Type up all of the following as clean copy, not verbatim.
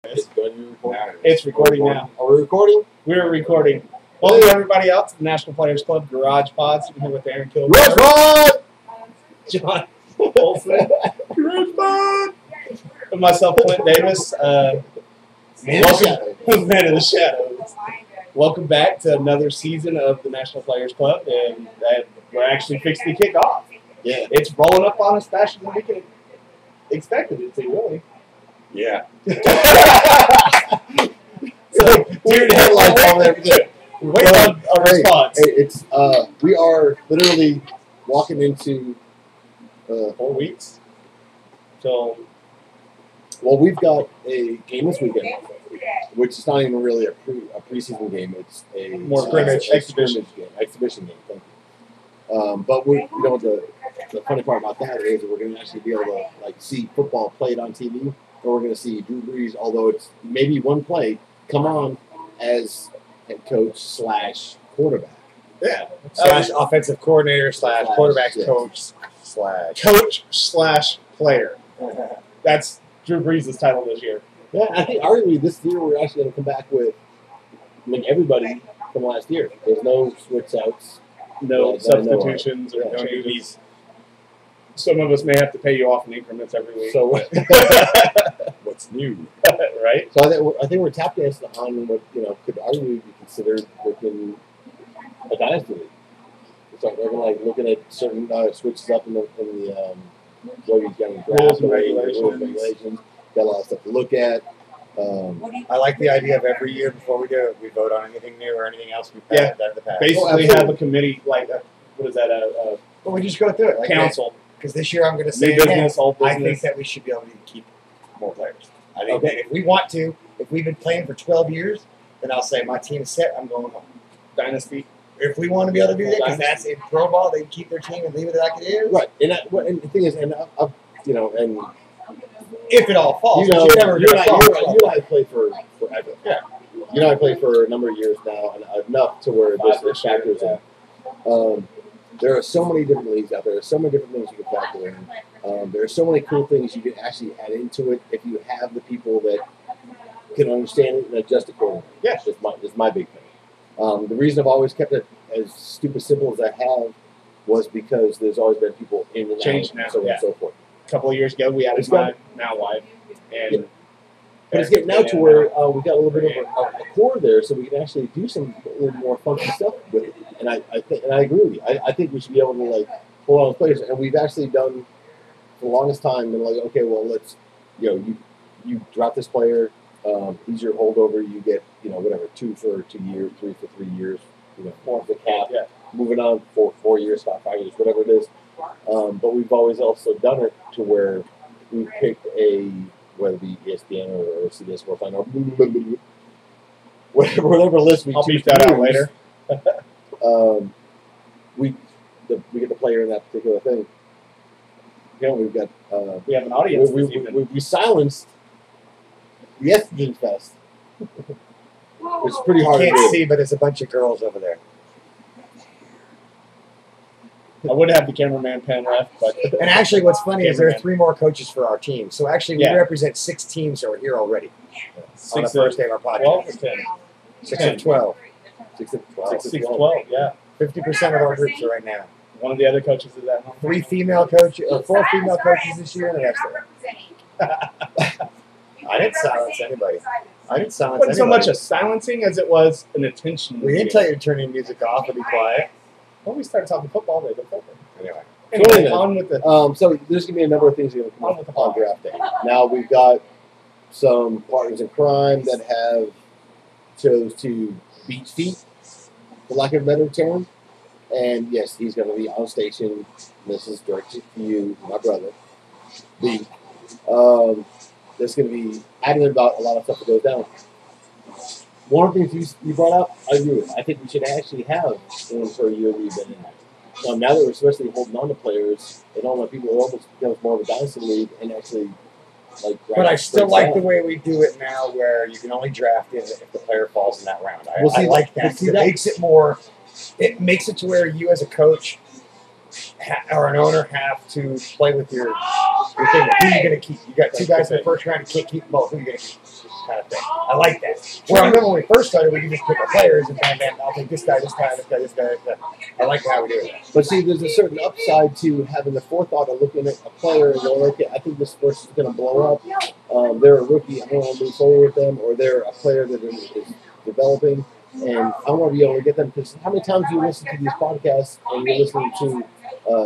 It's going to be recording. It's recording now. Are we recording? We're recording. Welcome everybody out to the National Players Club Garage Pod. Sitting here with Aaron Kilgore. Garage Pod! John Olson. Garage Pod! And myself, Clint Davis. Man of the Shadows. Welcome back to another season of the National Players Club, and we're actually fixing to kick off. Yeah. It's rolling up on us faster than we could expected it to, really. Yeah. So, Deer in headlights on everything. Wait on a response. It's we are literally walking into 4 weeks. So, well, we've got a game this weekend, which is not even really a preseason game. It's a more exhibition game. Exhibition game. Thank you. But the funny part about that is that we're going to actually be able to see football played on TV. Or we're going to see Drew Brees, although it's maybe one play, come on as head coach / quarterback. Yeah. / offensive coordinator / quarterback coach / player. That's Drew Brees' title this year. Yeah, I think arguably this year we're actually going to come back with everybody from last year. There's no switch outs. No substitutions or changes. Some of us may have to pay you off in increments every week. So what's new, right? So I think we're tap dancing on what could arguably be considered within a dynasty league. So we're looking at certain switches up in the rules and regulations. Got a lot of stuff to look at. I like the idea of every year before we do it, we vote on anything new or anything else we've done in the past. Basically, have a committee what is that? Well, we just go through it. Council. Because this year I'm going to say business, old business. I think that we should be able to keep more players. I think that if we want to, if we've been playing for 12 years, then I'll say my team is set. I'm going home. Dynasty. If we want to be able to do that, because that's in pro ball, they can keep their team and leave it like it is. Right, and the thing is, and if it all falls, you and I play for forever. Yeah, you and I play for a number of years now, and enough to where this factors in. There are so many different leagues out there. There's so many different things you can factor in. There are so many cool things you can actually add into it if you have the people that can understand it and adjust accordingly. Yeah, it's my big thing. The reason I've always kept it as stupid simple as I have was because there's always been people in and out and so on and so forth. A couple of years ago, we added my now wife, and but it's getting now to where we got a little bit of a core there, so we can actually do some a little more funky stuff with it. And I agree with you. I think we should be able to pull on the players, and we've actually done for the longest time. And okay, well, let's you drop this player. He's your holdover. You get 2 for 2 years, 3 for 3 years. 4 for the cap. Yeah. Moving on for 4 years, 5 years, whatever it is. But we've always also done it to where we picked whether it be ESPN or CBS Sports or whatever list we I'll choose beat that out later. We get the player in that particular thing. We've got we have an audience. We silenced the Estrogen Fest. It's pretty hard to do. You can't see, but there's a bunch of girls over there. I would have the cameraman pen left, but and actually, what's funny is there are 3 more coaches for our team. So actually, we represent 6 teams that are here already on the first day of our podcast. 12 or 10? 6 of 12. 6 of 12. 6 of 12. Yeah. 50% of our groups are right now. One of the other coaches is at home. 4 female coaches this year, and the rest of them. I didn't silence anybody. It wasn't so much a silencing as it was an attention. We didn't tell you to turn your music off and be quiet. Well, we started talking football, they looked over. Anyway, on with the. So there's gonna be a number of things that are going to come up on draft day. Now we've got some partners in crime that have chose to beat feet, for lack of a better term. And yes, he's going to be on station. This is directed to you, my brother. There's going to be added about a lot of stuff that goes down. One of the things you brought up, I agree with. I think we should actually have one for a year we've been in. Now that we're especially holding on to players, and all my people almost becomes more of a dynasty league and actually but I still like the way we do it now, where you can only draft in if the player falls in that round. I like that. It makes it more. It makes it to where you as a coach or an owner have to play with your You're thinking, who are you going to keep? You got two guys in the first round, you can't keep both. Who are you going to keep? Kind of thing. I like that. Where I remember when we first started, we could just pick our players and bam, bam, I'll take this guy, this guy, this guy, this guy, this guy. I like how we do it. But see, there's a certain upside to having the forethought of looking at a player and going, okay, I think this person is going to blow up. They're a rookie. I want to move forward with them, or they're a player that is developing, and I want to be able to get them. Because how many times do you listen to these podcasts and you're listening to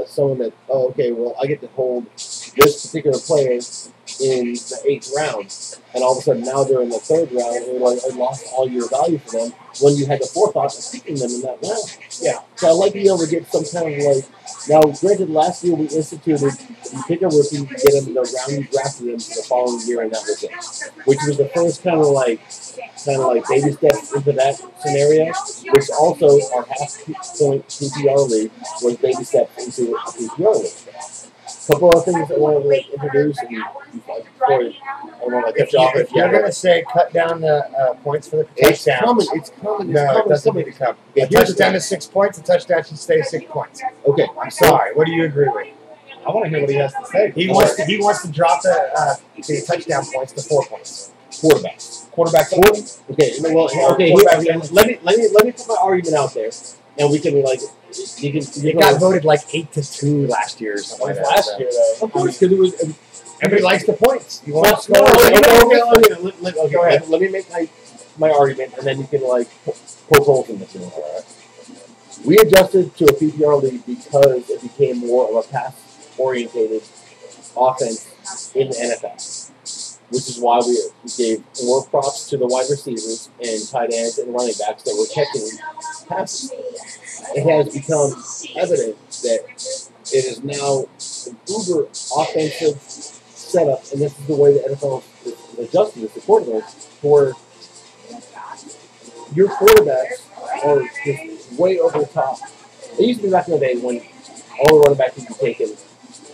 someone that, oh, okay, well, I get to hold this particular player in the 8th round, and all of a sudden now they're in the 3rd round, and like, I lost all your value for them when you had the forethought of picking them in that round. Yeah. So I like to be able to get some kind of like, now granted last year we instituted, you pick a rookie, you get them the round you drafted them the following year, and that was it. Which was the first kind of like baby steps into that scenario, which also our half-point PPR league was baby steps into a PPR league. A couple of things I want to like, introduce, and before I want to cut you off. If you're going to say cut down the points for the touchdowns, it's coming. No, it doesn't need to come. A touchdown is 6 points. A touchdown should stay 6 points. Okay, I'm sorry. What do you agree with? I want to hear what he has to say. He wants to drop the touchdown points to 4 points. Quarterbacks. Okay. Well, okay. Let me put my argument out there, and we can like. It got voted like 8-2 last year or something like that. Last year, though. Of course, because it was. Everybody likes the points. You want to score? Okay. Go ahead. Let me make my argument, and then you can like poke holes in this. We adjusted to a PPR league because it became more of a pass-orientated offense in the NFL, which is why we gave more props to the wide receivers and tight ends and running backs that were catching passes. It has become evident that it is now an uber offensive setup, and this is the way the NFL is adjusted this accordingly, where your quarterbacks are just way over the top. It used to be back in the day when all the running backs would be taken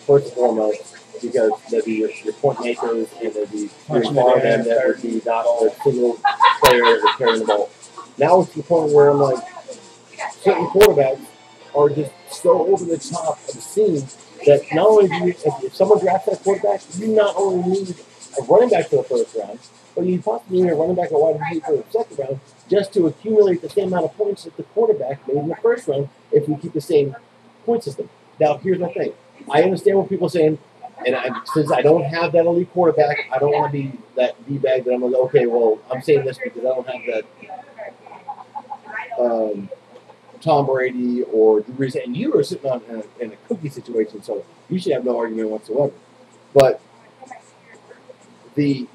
first and foremost because they'd be your point makers and they'd be your farm end that would be not a single player that's carrying the ball. Now it's to the point where I'm like, certain quarterbacks are just so over the top of the scene that not only do you, if someone drafts that quarterback, you not only need a running back for the 1st round, but you possibly need a running back or wide receiver for the 2nd round just to accumulate the same amount of points that the quarterback made in the 1st round if we keep the same point system. Now, here's my thing. I understand what people are saying, and since I don't have that elite quarterback, I don't want to be that D-bag that I'm like, okay, well, I'm saying this because I don't have that Tom Brady or Drew Brees, and you are sitting on in a cookie situation, so you should have no argument whatsoever. But the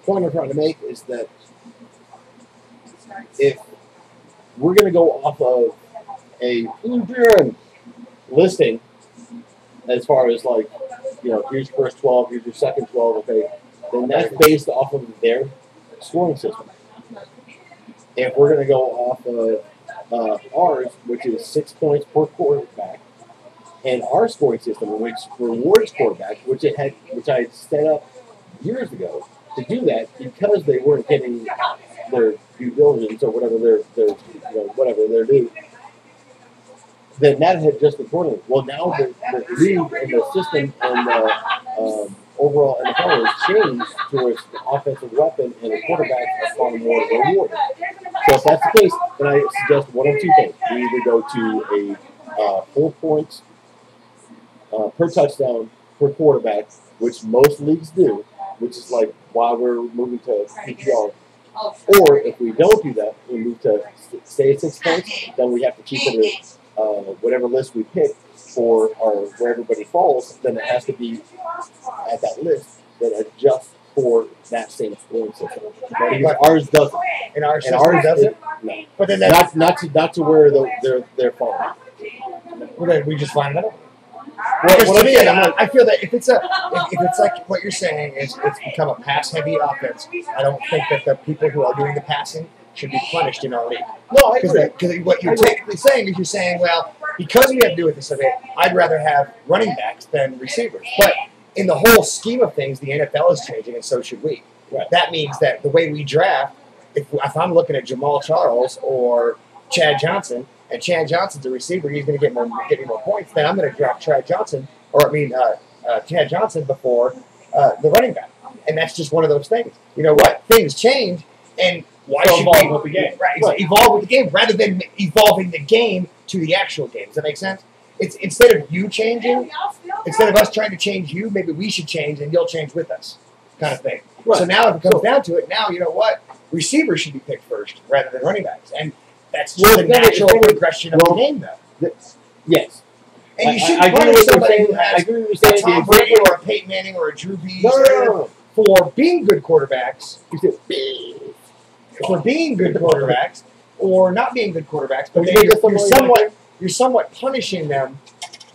point I'm trying to make is that if we're going to go off of a listing as far as like, here's your first 12, here's your second 12, okay, then that's based off of their scoring system. If we're going to go off of ours, which is 6 points per quarterback, and our scoring system, which rewards quarterbacks, which I set up years ago to do that because they weren't getting their due diligence or whatever whatever they're due. Then that had just accordingly. Well, now the league and the system and the overall NFL has changed towards the offensive weapon and the quarterback are far more rewarded. So if that's the case, then I suggest one of two things. We either go to a 4 points per touchdown per quarterback, which most leagues do, which is like why we're moving to PPR. Or if we don't do that, we move to stay at 6 points, then we have to keep it at whatever list we pick for where everybody falls, then it has to be at that list that adjusts for that same scoring system. But ours doesn't. And ours doesn't? No. But then not to where they're falling. Well, then we just find it out. Well, to me, I feel that if it's like what you're saying is it's become a pass-heavy offense, I don't think that the people who are doing the passing should be punished in our league. No, I agree. Because what you're technically saying is you're saying, well, because we have to do with this a bit, I'd rather have running backs than receivers. But in the whole scheme of things, the NFL is changing, and so should we. Right. That means that the way we draft, if I'm looking at Jamal Charles or Chad Johnson, and Chad Johnson's a receiver, he's going to get me more points, then I'm going to draft Chad Johnson, Chad Johnson before the running back, and that's just one of those things. You know what? Things change, and why should evolve with the game? Right, evolve with the game rather than evolving the game to the actual game. Does that make sense? It's instead of you changing, instead of us trying to change you, maybe we should change and you'll change with us, kind of thing. Right. So now, if it comes down to it, now you know what? Receivers should be picked first rather than running backs, and that's just the natural progression of the game, though. Yes. And you shouldn't punish somebody who has a Tom Brady or a Peyton Manning or a Drew Brees for being good quarterbacks. For being good quarterbacks or not being good quarterbacks, but then you're somewhat punishing them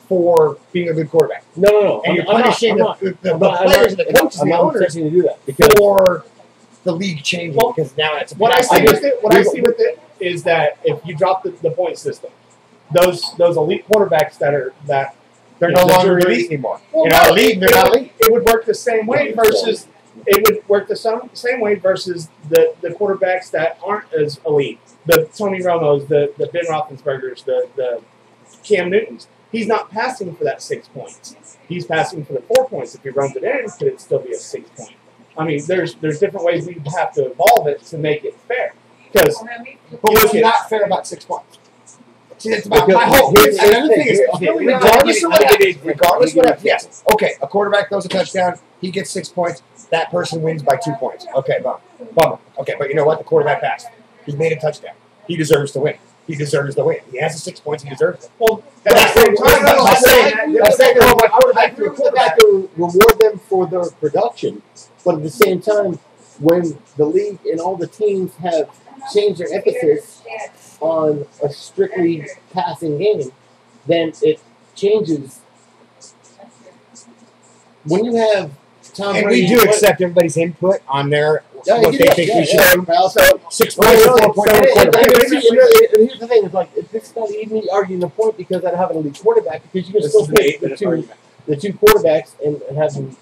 for being a good quarterback. No. And you're punishing the players and the coaches and the owners to do that for the league changing because now it's what I see with it is that if you drop the point system, those elite quarterbacks they're no longer elite anymore. Well, you're not elite. They're not elite. It would work the same way versus same way versus the quarterbacks that aren't as elite. The Tony Romos, the Ben Roethlisbergers, the Cam Newtons. He's not passing for that 6 points. He's passing for the 4 points. If he runs it in, could it still be a 6 point? I mean, there's different ways we have to evolve it to make it fair. But what's not fair about 6 points? See, that's about my whole. Another thing is, regardless of what happens, yes, okay, a quarterback throws a touchdown, he gets 6 points. That person wins by 2 points. Okay, bummer. Okay, but you know what? The quarterback passed. He made a touchdown. He deserves to win. He deserves the win. He has the 6 points. He deserves it. Well, I have to reward them for their production, but at the same time, when the league and all the teams have changed their emphasis on a strictly passing game, then it changes. When you have Tom and Brady, we do accept everybody's input on their what they think we should do. So 6 points, 4 points. And here's the thing: it's like it's not even me arguing the point because I don't have an elite quarterback because you can still pick the two quarterbacks and have them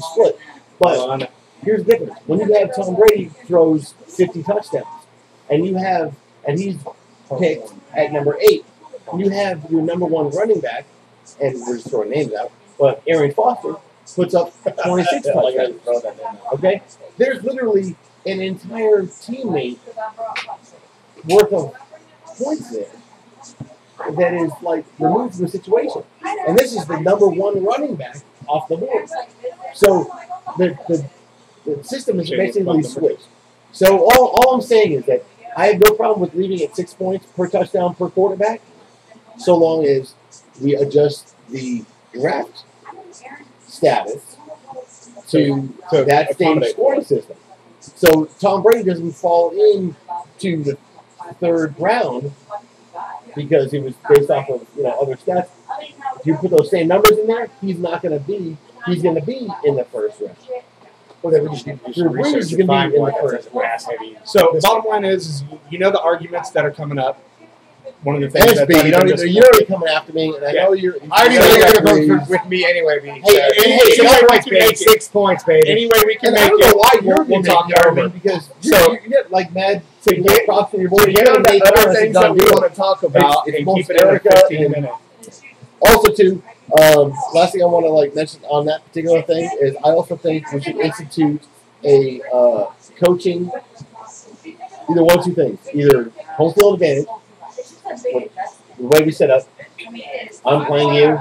split. But here's the difference: when you have Tom Brady throws 50 touchdowns, and he's picked at number 8, you have your number 1 running back, and we're just throwing names out, but Aaron Foster puts up 26 touchdowns. Okay? There's literally an entire teammate worth of points there that is like removed from the situation. And this is the number 1 running back off the board. So the system is basically switched. So all I'm saying is that I have no problem with leaving it 6 points per touchdown per quarterback, so long as we adjust the draft status to that same scoring system. So Tom Brady doesn't fall into the 3rd round because it was based off of other stats. If you put those same numbers in there, he's going to be in the 1st round. Well, then we just need to do some research to find one that's pass heavy. So the bottom line is, the arguments that are coming up. One of the things that you don't need coming after me, and I know you're. I already know you're going to vote with me anyway, B. Hey, 6 points, baby. Any way we can make it. I don't know why you're talking over because you get like mad to get props in your voice. Get on the other things that we want to talk about and keep it in 15 minutes. Also, too, last thing I want to mention on that particular thing is I also think we should institute a coaching, either one of 2 things, either home field advantage, the way we set up. I'm playing you,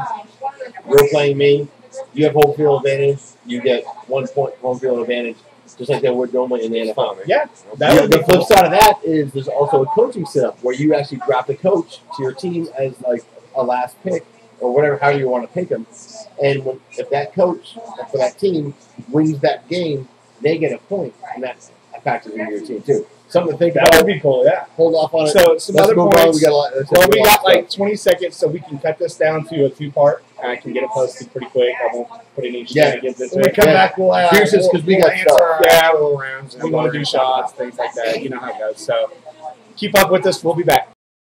you're playing me, you have home field advantage, you get 1 point home field advantage, just like they would normally in the NFL. Yeah. The flip side of that is there's also a coaching setup where you actually draft a coach to your team as like a last pick, or whatever, how you want to pick them. And if that coach for that team wins that game, they get a point, and that factors into your team too. Something to think about. That would be cool, yeah. Hold off on it. So some other points. We got like 20 seconds, so we can cut this down to a 2-part. And I can get it posted pretty quick. I won't put any shenanigans into it. When we come back, we'll answer our rounds. We want to do shots, things like that. You know how it goes. So keep up with us. We'll be back.